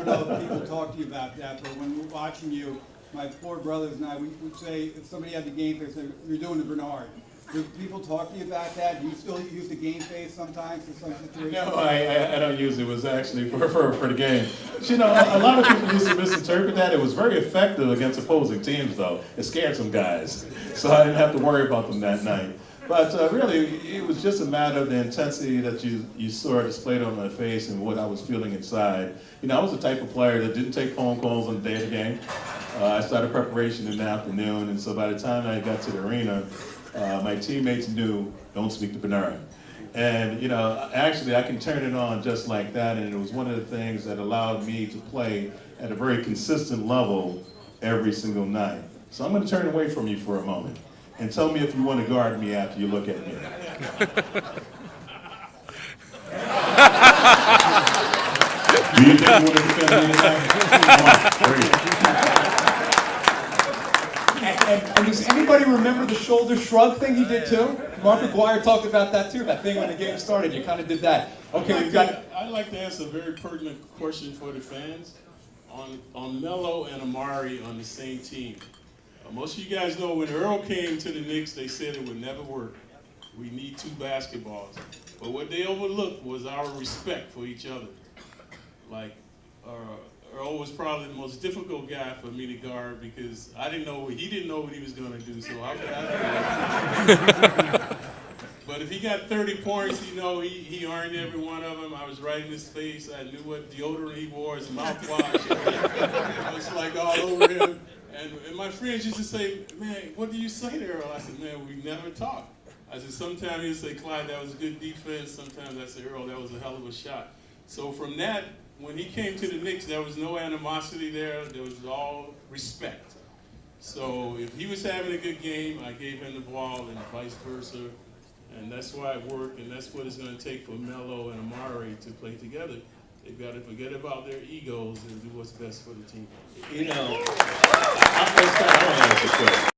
don't know if people talk to you about that, but when we're watching you, my four brothers and I, we would say, if somebody had the game face, you're doing the Bernard. Do people talk to you about that? Do you still use the game face sometimes for some situations? No, I don't use it. It was actually for the game. But, you know, a lot of people used to misinterpret that. It was very effective against opposing teams, though. It scared some guys, so I didn't have to worry about them that night. But really, it was just a matter of the intensity that you saw displayed on my face and what I was feeling inside. You know, I was the type of player that didn't take phone calls on the day of the game. I started preparation in the afternoon, and so by the time I got to the arena, my teammates knew, don't speak to Bernard. And, you know, actually I can turn it on just like that, and it was one of the things that allowed me to play at a very consistent level every single night. So I'm going to turn away from you for a moment, and tell me if you want to guard me after you look at me. Do you think you want to defend me tonight? Come on, there you go. And does anybody remember the shoulder shrug thing he did too? Mark McGuire talked about that too, that thing when the game started. You kind of did that. Okay, we've got... I'd like to ask a very pertinent question for the fans. On Melo and Amari on the same team. Most of you guys know when Earl came to the Knicks, they said it would never work. We need two basketballs. But what they overlooked was our respect for each other. Like, Earl was probably the most difficult guy for me to guard because he didn't know what he was going to do, so how could I? But if he got 30 points, you know, he earned every one of them. I was right in his face. I knew what deodorant he wore, his mouthwash. I was like all over him. And my friends used to say, man, what do you say to Earl? I said, man, we never talk. I said, sometimes he'd say, Clyde, that was good defense. Sometimes I said, Earl, that was a hell of a shot. So from that, when he came to the Knicks, there was no animosity there. There was all respect. So if he was having a good game, I gave him the ball and vice versa. And that's why it worked, and that's what it's going to take for Melo and Amari to play together. They've got to forget about their egos and do what's best for the team. You know, I want to ask a question.